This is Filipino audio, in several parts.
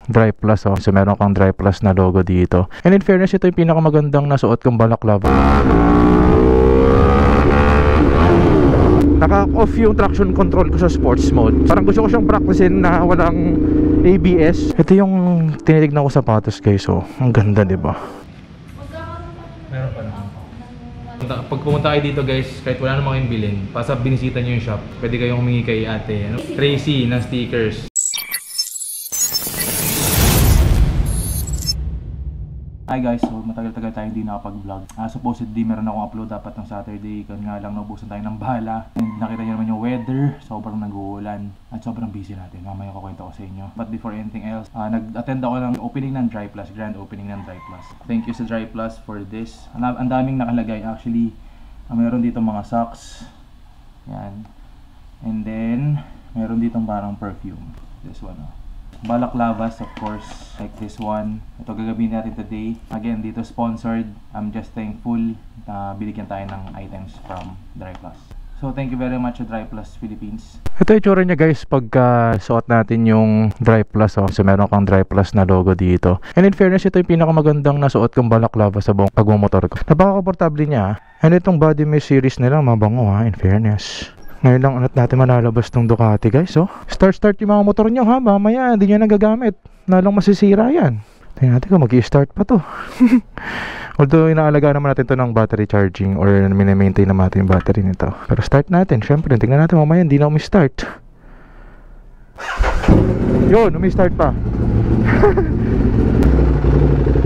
Drive Plus, oh. So meron kang Drive Plus na logo dito. And in fairness, ito yung pinakamagandang nasuot kong balaklava. Naka-off yung traction control ko sa sports mode. Parang gusto ko siyang practicein na walang ABS. Ito yung tinitignan ko sapatos, guys. Oh, ang ganda, diba? Meron pa naman. Pag pumunta kayo dito, guys, kahit wala namang kayong bilhin, basta binisita nyo yung shop, pwede kayong humingi kay ate Tracy ng stickers. Hi guys, so matagal-tagal tayo hindi nakapag-vlog. Supposedly meron akong upload dapat ng Saturday, kan nga lang naubusan tayo ng bahala. And nakita nyo naman yung weather, sobrang nag-uulan at sobrang busy natin. Mamaya ko kwento ko sa inyo. But before anything else, nag-attend ako ng opening ng Dry Plus, grand opening ng Dry Plus. Thank you sa Dry Plus for this. Ang daming nakalagay actually. Meron dito mga socks. Yan. And then meron dito parang perfume. This one, oh. Balaclavas, of course, like this one. Ito gagawin natin today. Again, dito sponsored. I'm just thankful na binigyan tayo ng items from Dry Plus. So thank you very much to Dry Plus Philippines. Ito yung tsura niya, guys, pagka suot natin yung Dry Plus, oh. So meron kang Dry Plus na logo dito. And in fairness, ito yung pinakamagandang nasuot kong balaklava sa buong pagmumotor ko. Napaka-komportable niya. And itong body mist series nila, mabango, ha, in fairness. Ngayon lang ulit natin malalabas tong Ducati, guys, oh. Start yung mga motor nyo, ha. Mamaya hindi nyo nagagamit, nalang masisira yan. Tingnan natin kung mag-i-start pa to. Although inaalaga naman natin to ng battery charging, or mini-maintain naman natin yung battery nito. Pero start natin, syempre. Tingnan natin mamaya hindi na umi-start. Yun, umi-start pa.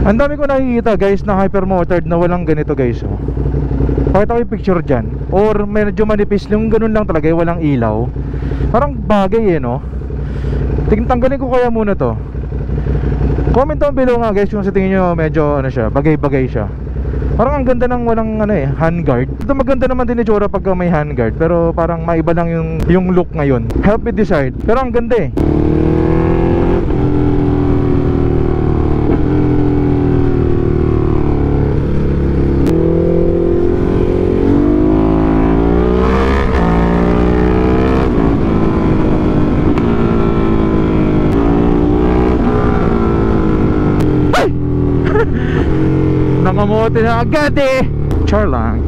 Ang dami ko nakikita, guys, na hypermotored na walang ganito, guys, oh. Pakita ko yung picture dyan. Or medyo manipis, yung ganun lang talaga, walang ilaw. Parang bagay, eh, no? Tanggalin ko kaya muna to. Comment down below nga, guys, kung sa tingin nyo medyo ano siya, bagay-bagay siya. Parang ang ganda ng walang ano, handguard. Ito maganda naman din itsura pagka may handguard, pero parang maiba lang yung look ngayon. Help me decide. Pero ang ganda, eh. Nangamote na agad, eh. Char lang.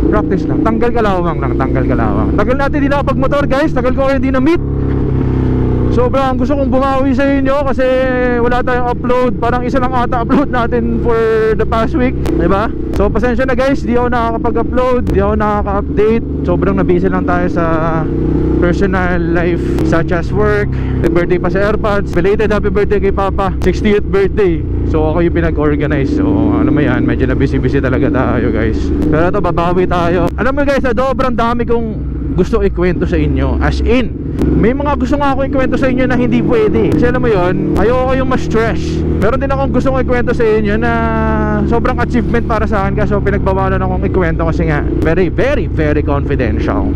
Practice lang. Tanggal kalawang lang. Tanggal kalawang. Tagal natin din nakapag-motor, guys. Tagal ko kayo hindi na-meet. Sobrang gusto kong bumawi sa inyo kasi wala tayong upload. Parang isa lang ata upload natin for the past week, diba? So pasensya na, guys, di ako nakakapag-upload, di ako nakaka-update. Sobrang na-busy lang tayo sa personal life such as work. Happy birthday pa sa AirPods. Belated happy birthday kay Papa, 60th birthday. So ako yung pinag-organize. So ano mo yan, medyo na busy-busy talaga tayo, guys. Pero ito, babawi tayo. Alam mo, guys, sobrang dami kong gusto ikwento sa inyo. As in, may mga gusto nga ako ikwento sa inyo na hindi pwede. Kasi alam mo yun, ayoko yung ma-stress. Meron din akong gusto kong ikwento sa inyo na sobrang achievement para sa akin, kaso pinagbawalan akong ikwento kasi nga very, very, very confidential.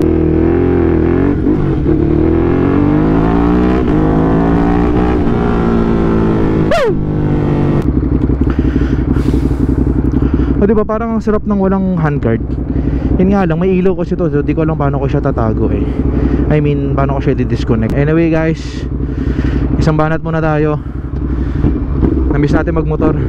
O diba, parang ang sarap ng walang handguard. Yun nga lang, may ilaw kasi to, so di ko alam paano ko siya tatago, eh. I mean, paano ko siya di-disconnect. Anyway, guys, isang banat muna tayo. Namiss natin magmotor.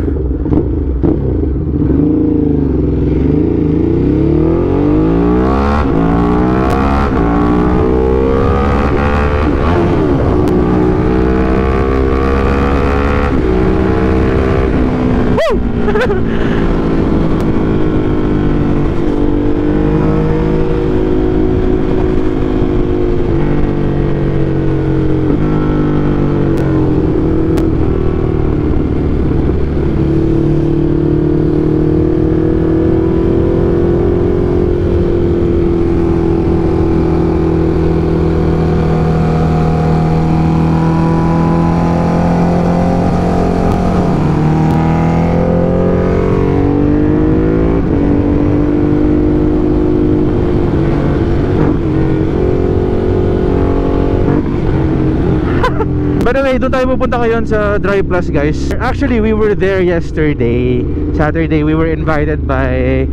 By the way, doon tayo pupunta ngayon sa Dry Plus, guys. Actually, we were there yesterday, Saturday. We were invited by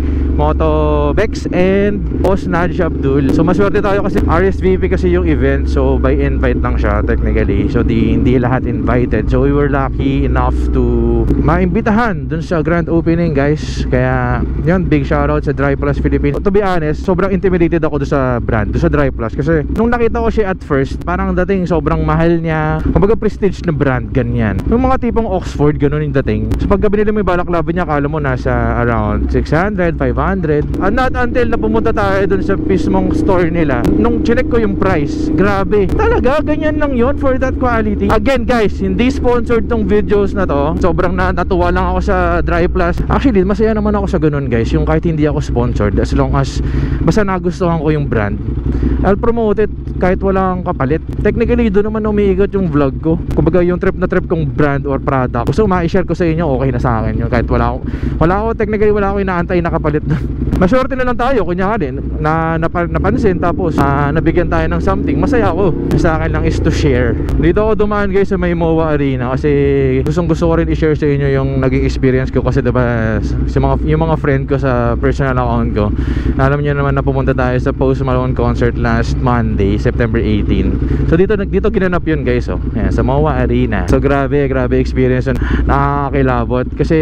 Moto Bex and Boss Naj Abdul. So maswerte tayo kasi RSVP kasi yung event, so by invite lang siya technically, so hindi lahat invited. So we were lucky enough to maimbitahan dun sa grand opening, guys. Kaya yun, big shoutout sa Dry Plus Philippines. To be honest, sobrang intimidated ako dun sa brand, dun sa Dry Plus, kasi nung nakita ko siya at first, parang dating sobrang mahal niya, kumbaga prestige na brand, ganyan. Yung mga tipong Oxford, ganun yung dating. So pagka binili mo yung balaklava niya, kala mo nasa around 600, 500. And not until na pumunta tayo dun sa mismong store nila, nung chinek ko yung price, grabe, talaga ganyan lang yun for that quality. Again guys, hindi sponsored tong videos na to. Sobrang natuwa lang ako sa Dry Plus. Actually, masaya naman ako sa ganun, guys, yung kahit hindi ako sponsored, as long as basta nagustuhan ko yung brand, I'll promote it kahit walang kapalit. Technically, doon naman umiigot yung vlog ko. Kumbaga yung trip na trip kong brand or product, so ma-share ko sa inyo, okay na sa akin yun. Kahit wala ako technically, wala ako inaantay na kapalit doon. Maswerte na lang tayo, kunya din na napansin, tapos nabigyan tayo ng something. Masaya ako. Sa akin lang is to share. Dito ako dumaan, guys, sa may MOA Arena kasi gusto ko rin i-share sa inyo yung naging experience ko. Kasi diba, yung mga friend ko sa personal account ko, alam niyo naman na pumunta tayo sa Post Malone concert last Monday, September 18. So dito ginanap yun, guys. Ayan, sa MOA Arena. So grabe experience yun. Nakakakilabot. Kasi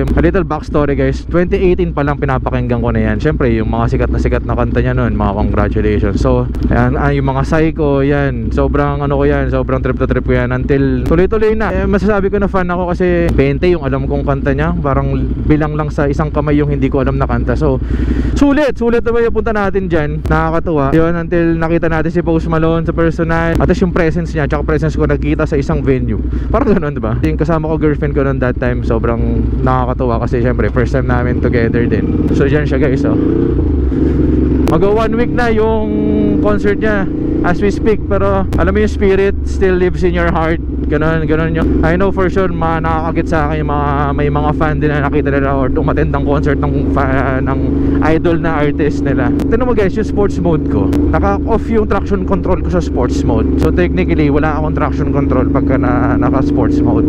a little backstory, guys, 2018 pa lang pinapakinggan ko na yan. Siyempre yung mga sikat na kanta niya noon, mga congratulations. So ayan, yung mga Psycho, yan, sobrang sobrang trip to trip ko yan until tuloy-tuloy na. Masasabi ko na fan ako kasi 20 yung alam kong kanta niya, parang bilang lang sa isang kamay yung hindi ko alam na kanta. So sulit naman yung punta natin dyan, nakakatuwa yun, until nakita natin si Post Malone sa personal, at yung presence niya, tsaka presence ko nagkita sa isang venue, parang ganoon, diba? Yung kasama ko, girlfriend ko noon that time, sobrang nakakatuwa kasi syempre first time namin together din. So dyan siya, guys. Mag 1 week na yung concert niya as we speak, pero alam mo yung spirit still lives in your heart. Ganon yun. I know for sure nakakagit sa akin yung may mga fan din na nakita nila or umattend ng concert ng idol na artist nila. Tignan mo, guys, yung sports mode ko, naka-off yung traction control ko sa sports mode. So technically wala akong traction control pagka naka-sports mode,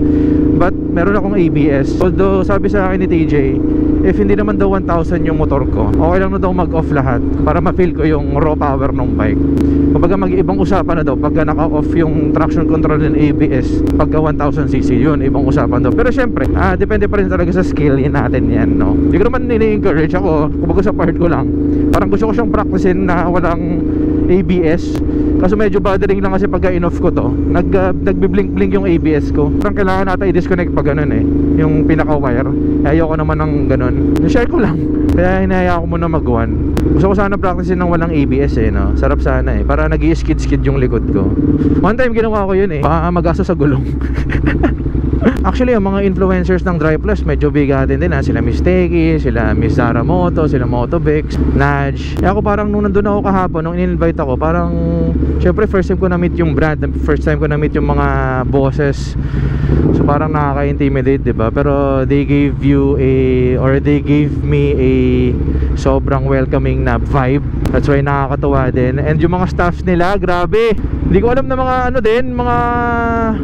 but meron akong ABS. Although sabi sa akin ni TJ, if hindi naman daw 1,000 yung motor ko, okay lang na daw mag-off lahat para ma-feel ko yung raw power ng bike. Kumbaga mag-ibang usapan na daw pagka naka-off yung traction control ng ABS pagka 1,000cc, yun, ibang usapan daw. Pero syempre, depende pa rin talaga sa skill natin yan, no? Hindi ko naman nini-encourage ako, kumbaga sa part ko lang, parang gusto ko siyang practicein na walang ABS. Kaso medyo bothering lang kasi pagka in-off ko to, nagbi-blink-blink yung ABS ko. Parang kailangan natin i-disconnect pag ganun yung pinaka-wire. Ayoko naman ng ganun. Share ko lang. Kaya hinahaya ko muna mag-1. Gusto ko sana practicein ng walang ABS no? Sarap sana para nag-i-skid-skid yung likod ko. One time ginawa ko yun baka mag-aso sa gulong. Actually, yung mga influencers ng Dry Plus medyo bigatin din sila Miss Teki, sila Miss Zara Moto, sila Motobex, Naj. Kaya ako parang nung nandun ako kahapon, nung in-invite ako, parang syempre first time ko na-meet yung brand, first time ko na-meet yung mga bosses. So parang nakaka-intimidate, diba? Pero they gave me a sobrang welcoming na vibe. That's why nakakatuwa din. And yung mga staffs nila, grabe. Hindi ko alam na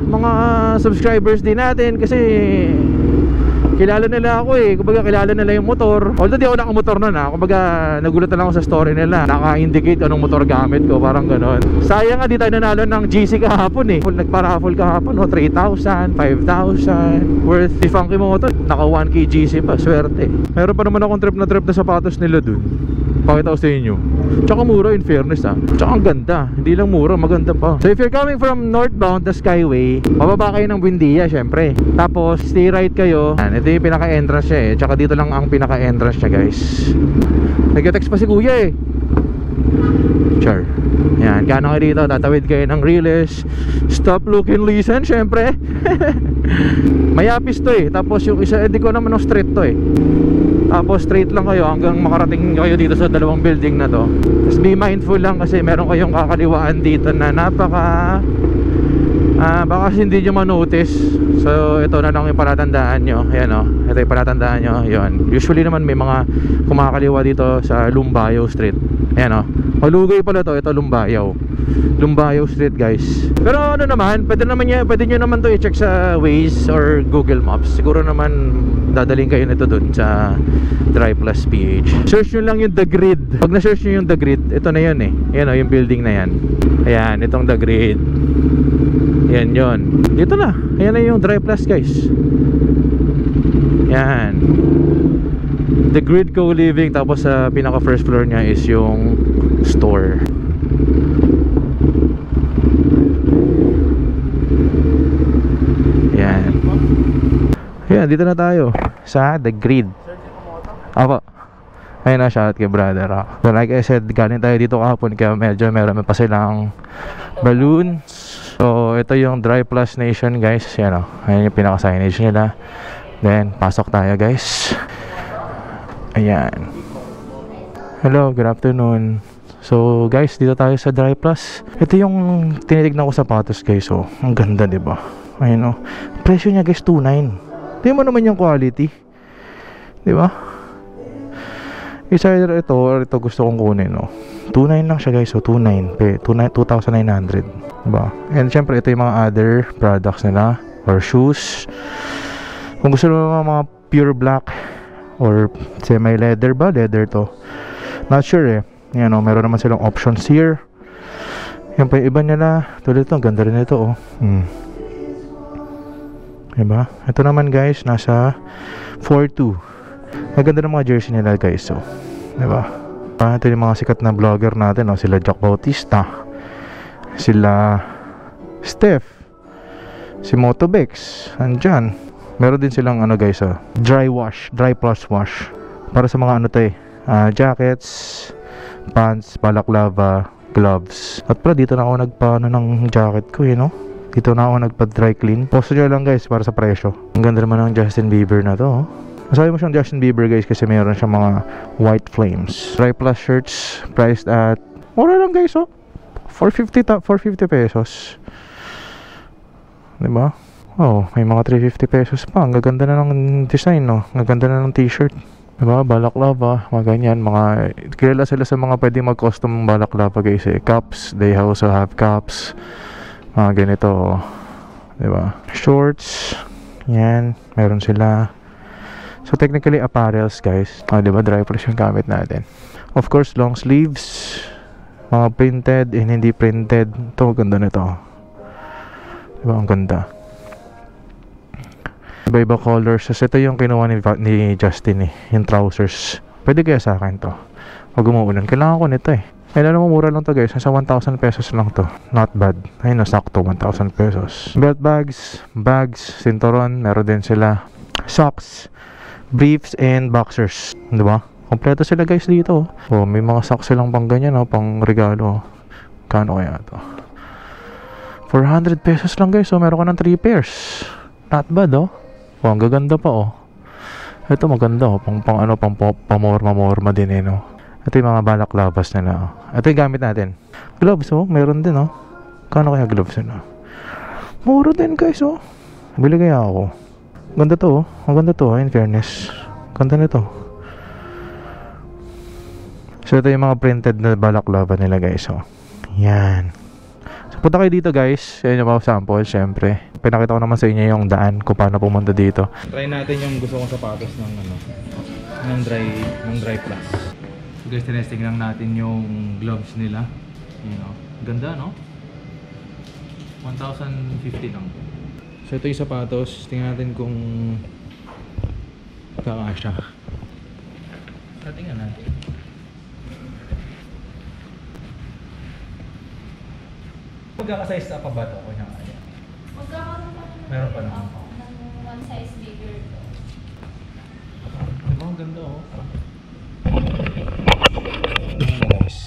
mga subscribers din natin kasi kilala nila ako kumbaga kilala nila yung motor. Although di ako nakamotor nun kumbaga nagulat na lang ako sa story nila, naka-indicate anong motor gamit ko, parang ganon. Sayang nga di tayo nanalo ng GC kahapon nagpa-raffle kahapon 3,000, 5,000 worth the funky motor, naka 1K GC pa, swerte. Meron pa naman akong trip na sapatos nila dun, pakita ko sa inyo. Tsaka mura, in fairness tsaka ang ganda, hindi lang mura, maganda pa. So if you're coming from northbound the Skyway, bababa kayo ng Buendia syempre, tapos stay right kayo. Ito yung pinaka-entrance siya tsaka dito lang ang pinaka-entrance siya, guys. Nag-text pa si kuya Char. Yan, kano kayo dito, tatawid kayo ng Riles, stop, look and listen syempre. Mayapis to tapos yung isa, hindi ko naman straight to tapos straight lang kayo hanggang makarating kayo dito sa dalawang building na to. Just be mindful lang kasi meron kayong kakaliwaan dito na napaka Baka kasi hindi nyo manotice. So ito na lang yung palatandaan nyo. Ayan o, ito yung palatandaan nyo. Yun. Usually naman may mga kumakaliwa dito sa Lumbayo Street. Ayan o, Malugay pala to. Ito Lumbayo Street guys. Pero ano naman, pwede nyo naman to i-check sa Waze or Google Maps. Siguro naman dadaling kayo nito dun sa Drive Plus PH. Search nyo lang yung The Grid. Pag na-search nyo yung The Grid, ito na yun eh. Ayan o, yung building na yan. Ayan, itong The Grid. Yan yon. Dito na. Ayan na yung Drive Plus guys. Yan. The Grid Co-Living. Tapos sa pinaka first floor nya is yung store. Yan. Yan, dito na tayo sa The Grid. Apo. Ayun na, shout kay brother. So like I said, galing tayo dito kahapon, kaya medyo meron pa silang balloons. So ito yung Drive Plus Nation guys. Yan o, ayan yung pinaka signage nila. Then pasok tayo guys. Ayan. Hello, good afternoon. So guys, dito tayo sa Drive Plus. Ito yung tinitignan ko sapatos guys. So ang ganda, diba? Ayun o, presyo niya guys 2.9. Tingnan mo naman yung quality, diba? Isa ito or ito gusto kong kunin, no? 2.9 lang siya guys. So 2.9, 2,900. Diba? And syempre ito yung mga other products nila or shoes. Kung gusto mo mga pure black or semi leather ba? Leather to. Not sure eh. Yan o, meron naman silang options here. Yan pa yung iba nila. Tulad ito, ang ganda rin ito oh. Diba? Ito naman guys, nasa 4.2. Maganda ng mga jersey nila guys. So, diba? Ito yung mga sikat na vlogger natin, no? Sila Jack Bautista, sila Steph, si Motobex, andyan. Meron din silang ano guys, dry plus wash. Para sa mga ano to eh, jackets, pants, balaclava, gloves. At pala dito na ako nagpaano ng jacket ko no? Dito na ako nagpa-dry clean. Post nyo lang guys para sa presyo. Ang ganda naman ng Justin Bieber na to. Masabi mo siyang Justin Bieber guys kasi meron siyang mga white flames. Dry plus shirts priced at mura lang guys 450 pesos. Diba? Oh, may mga 350 pesos pa. Ang gaganda na ng design, no? Ang gaganda na ng t-shirt. Diba? Balaklava, mga ganyan. Kilala sila sa mga pwede mag-custom balaklava guys eh. Cups, they also have cups. Mga ganito. Diba? Shorts. Yan, meron sila. So technically apparels guys. Diba? Dry plus yung gamit natin. Of course, long sleeves. Mga printed and hindi printed. Ito, ganda nito. Diba? Ang ganda. Iba-iba colors. Kasi ito yung kinuha ni Justin eh. Yung trousers. Pwede kaya sa akin to. Pag umuulan. Kailangan ko nito eh. Ayun, alam mo, mura lang to guys. Nasa 1,000 pesos lang to. Not bad. Ayun, nasakto. 1,000 pesos. Belt bags, cinturon. Meron din sila. Socks, briefs, and boxers. Diba? Kompleto sila guys dito. Oh, may mga socks silang pang ganyan, pang regalo. Kano kaya to? 400 pesos lang guys. So meron ka ng 3 pairs. Not bad oh. Oh, ang gaganda pa oh. Ito maganda oh. Pang pamorma din eh no. Ito yung mga balaklavas nila oh. Ito yung gamit natin. Gloves oh. Meron din oh. Kano kaya gloves nila? Mura din guys oh. Bili kaya ako. Ganda to oh. Ang ganda to in fairness. Ganda nito. So ito yung mga printed na balaklava nila guys oh. Yan. So punta kayo dito guys. Yan yung mga sample syempre. Pinakita ko naman sa inyo yung daan kung paano pumunta dito. Try natin yung gusto kong sapatos ng ng dry plus. So guys, tinesting lang natin yung gloves nila. You know, ganda no? 1,050 lang. So ito yung sapatos. Tingnan natin kung kakasya. Tingnan natin. Magkakasize na pa ba ito? Magkakaroon pa meron pa naman. ng one size bigger to. Diba ang ganda oh. Guys.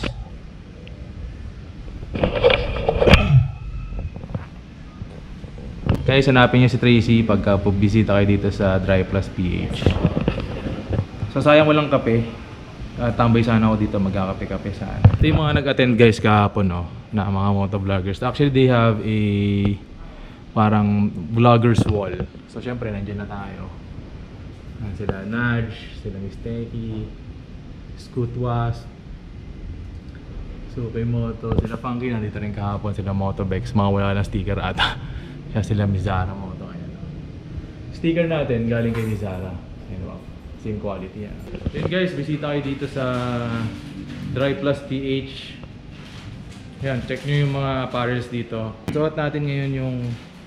Guys, hanapin niyo si Tracy pagka bisita kayo dito sa Drive Plus PH. So sayang walang kape. Tambay sana ako dito, magkakape-kape sana. Ito yung mga nag-attend guys kahapon no, na mga motovloggers. Actually they have a parang vlogger's wall. So syempre nandiyan na tayo. Yan sila Nudge, sila Misteki, Scootwas, Suki Moto, sila Funky nandito rin kahapon, sila Motobex, mga wala lang sticker ata. Siya sila Mizara Moto. Ayan. Sticker natin galing kay Mizara. Ayan, wow. Same quality yan. Then guys, bisita kayo dito sa Dry Plus TH. Ayan, check nyo yung mga apparels dito. Suot natin ngayon yung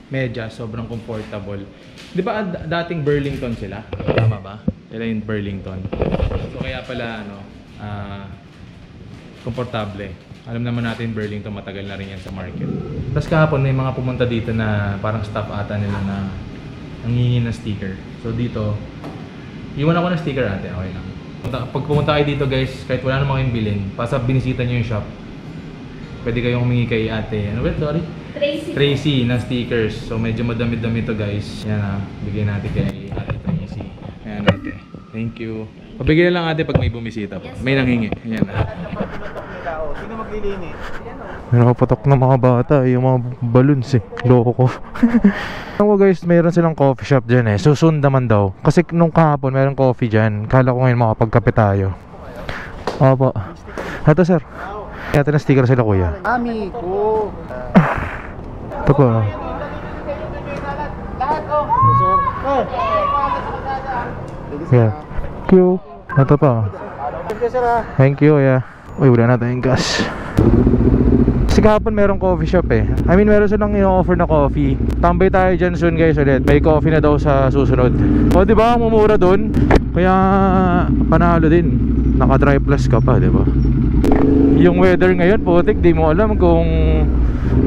medyas, sobrang comfortable. Di ba dating Burlington sila? Tama ba? Sila yung Burlington. So kaya pala ano, komportable. Alam naman natin Burlington, matagal na rin yan sa market. Tapos kahapon may mga pumunta dito na parang staff ata nila na nangingi ng sticker. So dito, iwan ako ng sticker ate, okay lang. Pag pumunta kayo dito guys, kahit wala namang kayong bilhin, basta binisita nyo yung shop, pwede kayong humingi kay ate, ano ba? Sorry? Tracy ng stickers. So medyo madami-dami to guys. Yan na, bigyan natin kay ate Tracy. Ayan ate, thank you. Pabigyan na lang ate pag may bumisita po. May nanghingi. Ayan na. Sino maglilinis? Nakapatok ng mga bata, yung mga balloons eh. Loko ko. Ako guys, mayroon silang coffee shop dyan eh. Susun naman daw. Kasi nung kahapon mayroong coffee dyan. Kala ko ngayon makapagkape tayo. Opo. Ito sir. Kaya na sticker sila kuya. Ami ko. Ito po. Yeah. Thank you. Ito pa. Thank you yeah. Uy, wala na tayong gas. Kasi kahapon merong coffee shop eh. I mean meron silang i-offer na coffee. Tambay tayo dyan soon guys ulit. May coffee na daw sa susunod. O diba, mumura dun. Kaya panalo din. Naka Dry Plus ka pa, diba? Yung weather ngayon, putik, di mo alam kung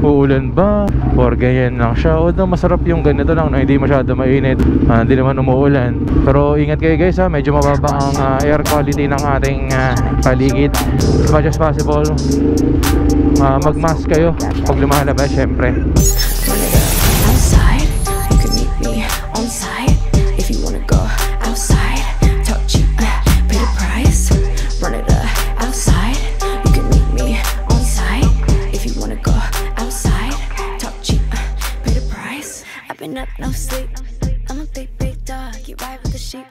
uulan ba or ganyan lang siya. O masarap yung ganito lang, no? Hindi masyado mainit, hindi naman umuulan. Pero ingat kayo guys ha, medyo mababa ang air quality ng ating paligid. As much as possible, mag-mask kayo pag lumalabas syempre. Outside, you can meet me on site. If you wanna go outside, talk cheap, pay the price. Run it outside, you can meet me on site. If you wanna go outside, talk cheap, pay the price. I've been up no sleep, I'm a big dog, you ride with the sheep.